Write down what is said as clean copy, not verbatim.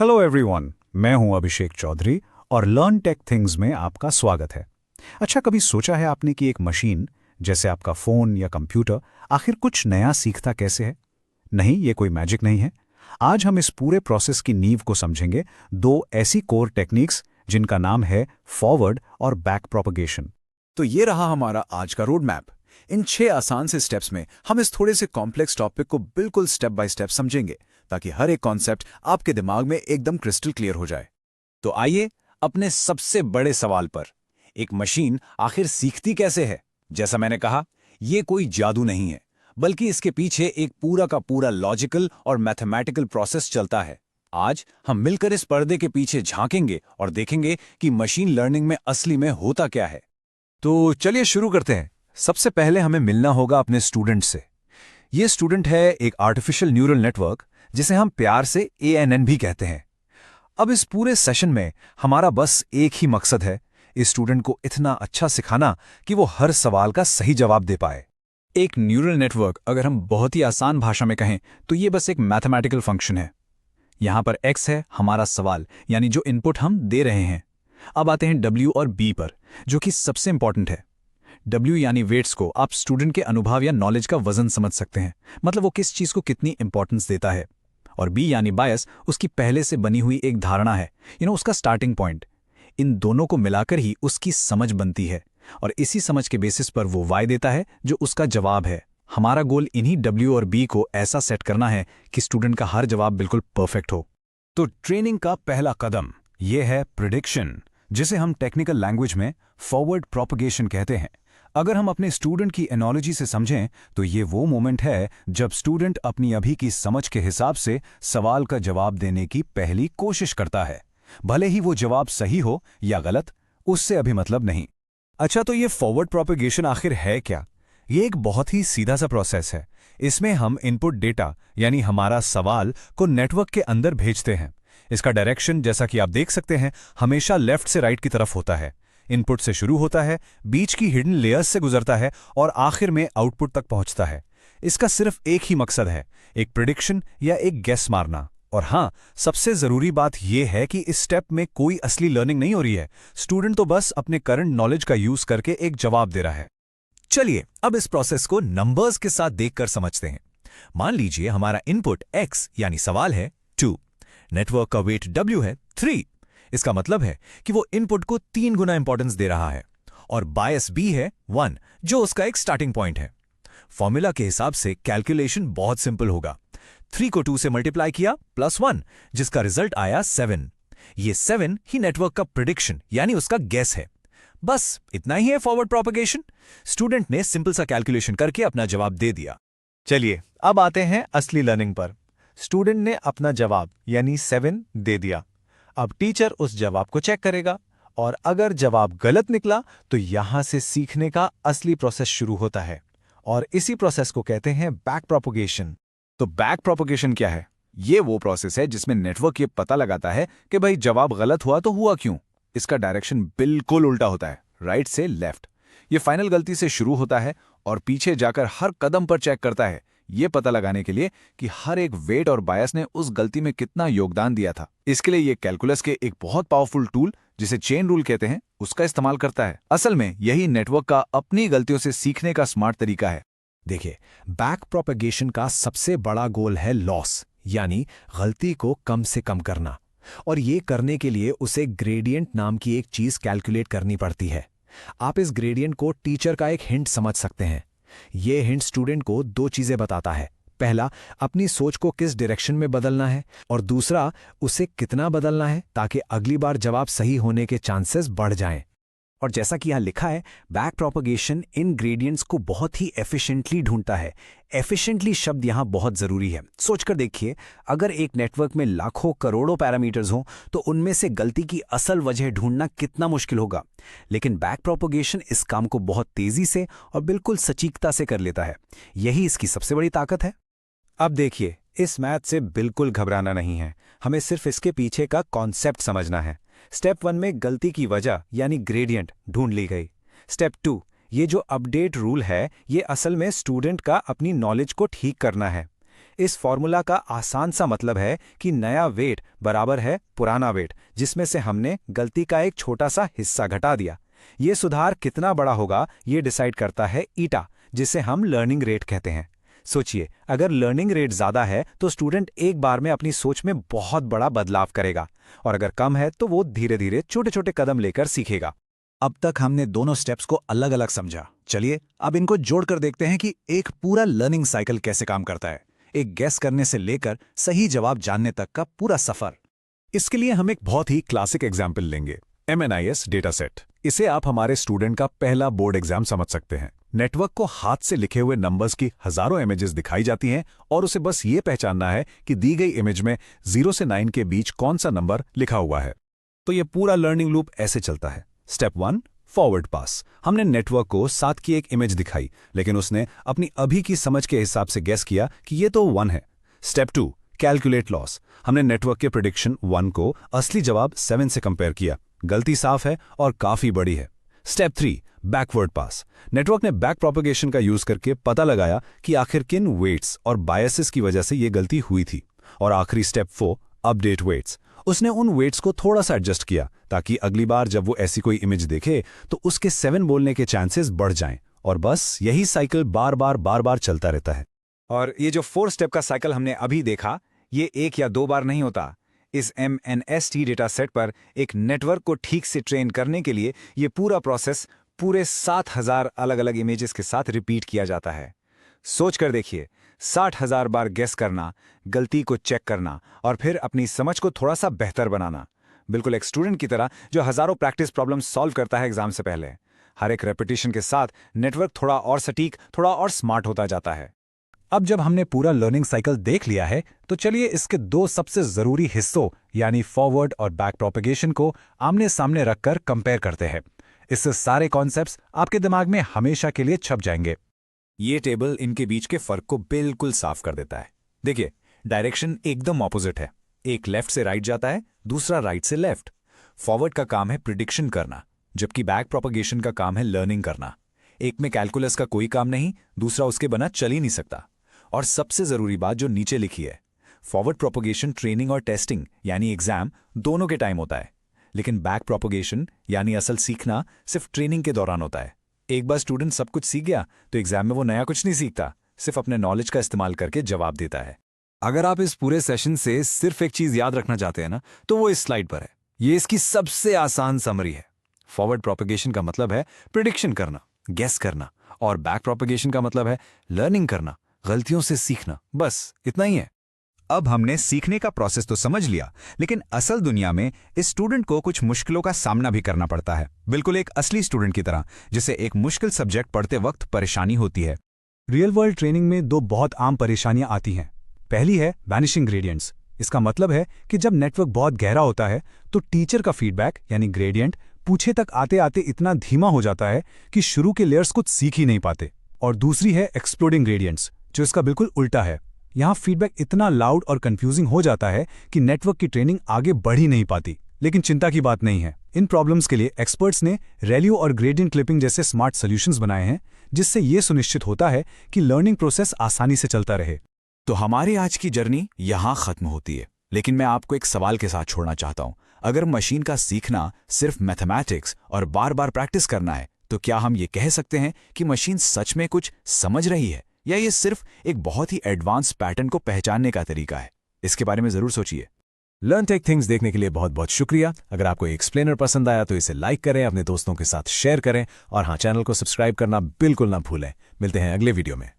Hello everyone, मैं हूं अभिषेक चौधरी और लर्न टेक थिंग्स में आपका स्वागत है। अच्छा, कभी सोचा है आपने कि एक मशीन जैसे आपका फ़ोन या कंप्यूटर आखिर कुछ नया सीखता कैसे है? नहीं, ये कोई मैजिक नहीं है। आज हम इस पूरे प्रोसेस की नींव को समझेंगे, दो ऐसी कोर टेक्निक्स जिनका नाम है फॉरवर्ड और बैक प्रोपगेशन। तो ये रहा हमारा आज का रोड मैप। इन 6 आसान से स्टेप्स में हम इस थोड़े से कॉम्प्लेक्स टॉपिक को बिल्कुल स्टेप बाय स्टेप समझेंगे, ताकि हर एक कॉन्सेप्ट आपके दिमाग में एकदम क्रिस्टल क्लियर हो जाए। तो आइए अपने सबसे बड़े सवाल पर, एक मशीन आखिर सीखती कैसे है? जैसा मैंने कहा, ये कोई जादू नहीं है, बल्कि इसके पीछे एक पूरा का पूरा लॉजिकल और मैथमेटिकल प्रोसेस चलता है। आज हम मिलकर इस पर्दे के पीछे झांकेंगे और देखेंगे कि मशीन लर्निंग में असली में होता क्या है। तो चलिए शुरू करते हैं। सबसे पहले हमें मिलना होगा अपने स्टूडेंट से। ये स्टूडेंट है एक आर्टिफिशियल न्यूरल नेटवर्क, जिसे हम प्यार से ANN भी कहते हैं। अब इस पूरे सेशन में हमारा बस एक ही मकसद है, इस स्टूडेंट को इतना अच्छा सिखाना कि वो हर सवाल का सही जवाब दे पाए। एक न्यूरल नेटवर्क, अगर हम बहुत ही आसान भाषा में कहें तो ये बस एक मैथमेटिकल फंक्शन है। यहाँ पर x है हमारा सवाल, यानी जो इनपुट हम दे रहे हैं। अब आते हैं W और B पर, जो कि सबसे इंपॉर्टेंट है। W यानी वेट्स को आप स्टूडेंट के अनुभव या नॉलेज का वजन समझ सकते हैं, मतलब वो किस चीज़ को कितनी इंपॉर्टेंस देता है। और B यानी बायस, उसकी पहले से बनी हुई एक धारणा है, उसका स्टार्टिंग पॉइंट। इन दोनों को मिलाकर ही उसकी समझ बनती है, और इसी समझ के बेसिस पर वो Y देता है जो उसका जवाब है। हमारा गोल इन्हीं W और B को ऐसा सेट करना है कि स्टूडेंट का हर जवाब बिल्कुल परफेक्ट हो। तो ट्रेनिंग का पहला कदम ये है प्रिडिक्शन, जिसे हम टेक्निकल लैंग्वेज में फॉरवर्ड प्रोपगेशन कहते हैं। अगर हम अपने स्टूडेंट की एनोलॉजी से समझें तो ये वो मोमेंट है जब स्टूडेंट अपनी अभी की समझ के हिसाब से सवाल का जवाब देने की पहली कोशिश करता है, भले ही वो जवाब सही हो या गलत, उससे अभी मतलब नहीं। अच्छा, तो ये फॉरवर्ड प्रोपगेशन आखिर है क्या? ये एक बहुत ही सीधा सा प्रोसेस है। इसमें हम इनपुट डेटा यानी हमारा सवाल को नेटवर्क के अंदर भेजते हैं। इसका डायरेक्शन, जैसा कि आप देख सकते हैं, हमेशा लेफ्ट से राइट की तरफ होता है। इनपुट से शुरू होता है, बीच की हिडन लेयर्स से गुजरता है और आखिर में आउटपुट तक पहुंचता है। इसका सिर्फ एक ही मकसद है, एक प्रिडिक्शन या एक गेस मारना। और हां, सबसे जरूरी बात यह है कि इस स्टेप में कोई असली लर्निंग नहीं हो रही है। स्टूडेंट तो बस अपने करंट नॉलेज का यूज करके एक जवाब दे रहा है। चलिए अब इस प्रोसेस को नंबर्स के साथ देखकर समझते हैं। मान लीजिए हमारा इनपुट x यानी सवाल है 2, नेटवर्क का वेट W है 3। इसका मतलब है कि वो इनपुट को 3 गुना इंपॉर्टेंस दे रहा है, और बायस B है 1, जो उसका एक स्टार्टिंग पॉइंट है। फॉर्मूला के हिसाब से कैलकुलेशन बहुत सिंपल होगा। 3 को 2 से मल्टीप्लाई किया +1, जिसका रिजल्ट आया 7। ये 7 ही नेटवर्क का प्रिडिक्शन यानी उसका गेस है। बस इतना ही है फॉरवर्ड प्रोपगेशन। स्टूडेंट ने सिंपल सा कैलकुलेशन करके अपना जवाब दे दिया। चलिए अब आते हैं असली लर्निंग पर। स्टूडेंट ने अपना जवाब यानी 7 दे दिया। अब टीचर उस जवाब को चेक करेगा, और अगर जवाब गलत निकला तो यहां से सीखने का असली प्रोसेस शुरू होता है, और इसी प्रोसेस को कहते हैं बैक प्रोपगेशन। तो बैक प्रोपगेशन क्या है? ये वो प्रोसेस है जिसमें नेटवर्क ये पता लगाता है कि भाई जवाब गलत हुआ तो हुआ क्यों। इसका डायरेक्शन बिल्कुल उल्टा होता है, राइट से लेफ्ट। ये फाइनल गलती से शुरू होता है और पीछे जाकर हर कदम पर चेक करता है, ये पता लगाने के लिए कि हर एक वेट और बायस ने उस गलती में कितना योगदान दिया था। इसके लिए ये कैलकुलस के एक बहुत पावरफुल टूल, जिसे चेन रूल कहते हैं, उसका इस्तेमाल करता है। असल में यही नेटवर्क का अपनी गलतियों से सीखने का स्मार्ट तरीका है। देखिए, बैक प्रोपगेशन का सबसे बड़ा गोल है लॉस, यानी गलती को कम से कम करना। और ये करने के लिए उसे ग्रेडियंट नाम की एक चीज कैलकुलेट करनी पड़ती है। आप इस ग्रेडियंट को टीचर का एक हिंट समझ सकते हैं। ये हिंट स्टूडेंट को 2 चीजें बताता है। पहला, अपनी सोच को किस डायरेक्शन में बदलना है, और दूसरा, उसे कितना बदलना है ताकि अगली बार जवाब सही होने के चांसेस बढ़ जाएं। और जैसा कि यहां लिखा है, बैक प्रोपगेशन इन ग्रेडियंट्स को बहुत ही एफिशिएंटली ढूंढता है। एफिशिएंटली शब्द यहां बहुत जरूरी है। सोचकर देखिए, अगर एक नेटवर्क में लाखों करोड़ों पैरामीटर्स हों तो उनमें से गलती की असल वजह ढूंढना कितना मुश्किल होगा। लेकिन बैक प्रोपगेशन इस काम को बहुत तेजी से और बिल्कुल सटीकता से कर लेता है। यही इसकी सबसे बड़ी ताकत है। अब देखिए, इस मैथ से बिल्कुल घबराना नहीं है, हमें सिर्फ इसके पीछे का कॉन्सेप्ट समझना है। स्टेप 1 में गलती की वजह यानी ग्रेडियंट ढूंढ ली गई। स्टेप 2, ये जो अपडेट रूल है, ये असल में स्टूडेंट का अपनी नॉलेज को ठीक करना है। इस फॉर्मूला का आसान सा मतलब है कि नया वेट बराबर है पुराना वेट, जिसमें से हमने गलती का एक छोटा सा हिस्सा घटा दिया। ये सुधार कितना बड़ा होगा ये डिसाइड करता है ईटा, जिसे हम लर्निंग रेट कहते हैं। सोचिए, अगर लर्निंग रेट ज़्यादा है तो स्टूडेंट एक बार में अपनी सोच में बहुत बड़ा बदलाव करेगा, और अगर कम है तो वो धीरे धीरे छोटे छोटे कदम लेकर सीखेगा। अब तक हमने दोनों स्टेप्स को अलग अलग समझा। चलिए अब इनको जोड़कर देखते हैं कि एक पूरा लर्निंग साइकिल कैसे काम करता है, एक गेस करने से लेकर सही जवाब जानने तक का पूरा सफर। इसके लिए हम एक बहुत ही क्लासिक एग्जाम्पल लेंगे, MNIS डेटा सेट। इसे आप हमारे स्टूडेंट का पहला बोर्ड एग्जाम समझ सकते हैं। नेटवर्क को हाथ से लिखे हुए नंबर्स की हजारों इमेजेस दिखाई जाती हैं और उसे बस ये पहचानना है कि दी गई इमेज में 0 से 9 के बीच कौन सा नंबर लिखा हुआ है। तो ये पूरा लर्निंग लूप ऐसे चलता है। स्टेप 1, फॉरवर्ड पास। हमने नेटवर्क को 7 की एक इमेज दिखाई, लेकिन उसने अपनी अभी की समझ के हिसाब से गेस किया कि ये तो 1 है। Step 2, calculate loss. हमने नेटवर्क के प्रेडिक्शन 1 को असली जवाब 7 से कंपेयर किया। गलती साफ है और काफी बड़ी है। स्टेप 3, बैकवर्ड पास। नेटवर्क ने बैक प्रोपगेशन का यूज करके पता लगाया कि आखिर किन वेट्स और बायसेस की वजह से ये गलती हुई थी। और आखिरी स्टेप 4, अपडेट वेट्स। उसने उन वेट्स को थोड़ा सा एडजस्ट किया ताकि अगली बार जब वो ऐसी कोई इमेज देखे तो उसके 7 बोलने के चांसेस बढ़ जाएं। और बस यही साइकिल बार बार चलता रहता है। और ये जो 4 स्टेप का साइकिल हमने अभी देखा, ये 1 या 2 बार नहीं होता। इस MNST डेटा सेट पर एक नेटवर्क को ठीक से ट्रेन करने के लिए ये पूरा प्रोसेस पूरे 7000 अलग अलग इमेजेस के साथ रिपीट किया जाता है। सोच कर देखिए, 60,000 बार गेस करना, गलती को चेक करना और फिर अपनी समझ को थोड़ा सा बेहतर बनाना। बिल्कुल एक स्टूडेंट की तरह जो हजारों प्रैक्टिस प्रॉब्लम सॉल्व करता है एग्जाम से पहले। हर एक रेपिटेशन के साथ नेटवर्क थोड़ा और सटीक, थोड़ा और स्मार्ट होता जाता है। अब जब हमने पूरा लर्निंग साइकिल देख लिया है तो चलिए इसके 2 सबसे जरूरी हिस्सों यानी फॉरवर्ड और बैक प्रोपगेशन को आमने सामने रखकर कंपेयर करते हैं। इससे सारे कॉन्सेप्ट्स आपके दिमाग में हमेशा के लिए छप जाएंगे। ये टेबल इनके बीच के फर्क को बिल्कुल साफ कर देता है। देखिए, डायरेक्शन एकदम ऑपोजिट है। एक लेफ्ट से राइट जाता है, दूसरा राइट से लेफ्ट। फॉरवर्ड का काम है प्रिडिक्शन करना, जबकि बैक प्रोपगेशन का काम है लर्निंग करना। एक में कैलकुलस का कोई काम नहीं, दूसरा उसके बिना चल ही नहीं सकता। और सबसे जरूरी बात जो नीचे लिखी है, फॉरवर्ड प्रोपगेशन ट्रेनिंग और टेस्टिंग यानी एग्जाम दोनों के टाइम होता है, लेकिन बैक प्रोपगेशन यानी असल सीखना सिर्फ ट्रेनिंग के दौरान होता है। एक बार स्टूडेंट सब कुछ सीख गया तो एग्जाम में वो नया कुछ नहीं सीखता, सिर्फ अपने नॉलेज का इस्तेमाल करके जवाब देता है। अगर आप इस पूरे सेशन से सिर्फ एक चीज याद रखना चाहते हैं ना, तो वो इस स्लाइड पर है। ये इसकी सबसे आसान समरी है। फॉरवर्ड प्रोपगेशन का मतलब है प्रिडिक्शन करना, गेस करना, और बैक प्रोपगेशन का मतलब है लर्निंग करना, गलतियों से सीखना। बस इतना ही है। अब हमने सीखने का प्रोसेस तो समझ लिया, लेकिन असल दुनिया में इस स्टूडेंट को कुछ मुश्किलों का सामना भी करना पड़ता है, बिल्कुल एक असली स्टूडेंट की तरह, जिसे एक मुश्किल सब्जेक्ट पढ़ते वक्त परेशानी होती है। रियल वर्ल्ड ट्रेनिंग में 2 बहुत आम परेशानियां आती हैं। पहली है वैनिशिंग ग्रेडियंट्स। इसका मतलब है कि जब नेटवर्क बहुत गहरा होता है तो टीचर का फीडबैक यानी ग्रेडियंट पूछे तक आते आते इतना धीमा हो जाता है कि शुरू के लेयर्स कुछ सीख ही नहीं पाते। और दूसरी है एक्सप्लोडिंग ग्रेडियंट्स, जो इसका बिल्कुल उल्टा है। यहाँ फीडबैक इतना लाउड और कंफ्यूजिंग हो जाता है कि नेटवर्क की ट्रेनिंग आगे बढ़ ही नहीं पाती। लेकिन चिंता की बात नहीं है, इन प्रॉब्लम्स के लिए एक्सपर्ट्स ने रेलियो और ग्रेडियंट क्लिपिंग जैसे स्मार्ट सॉल्यूशंस बनाए हैं, जिससे ये सुनिश्चित होता है कि लर्निंग प्रोसेस आसानी से चलता रहे। तो हमारी आज की जर्नी यहाँ खत्म होती है, लेकिन मैं आपको एक सवाल के साथ छोड़ना चाहता हूँ। अगर मशीन का सीखना सिर्फ मैथमेटिक्स और बार बार प्रैक्टिस करना है, तो क्या हम ये कह सकते हैं कि मशीन सच में कुछ समझ रही है, या ये सिर्फ एक बहुत ही एडवांस पैटर्न को पहचानने का तरीका है? इसके बारे में जरूर सोचिए। लर्न टेक थिंग्स देखने के लिए बहुत बहुत शुक्रिया। अगर आपको एक्सप्लेनर पसंद आया तो इसे लाइक करें, अपने दोस्तों के साथ शेयर करें, और हाँ, चैनल को सब्सक्राइब करना बिल्कुल ना भूलें। मिलते हैं अगले वीडियो में।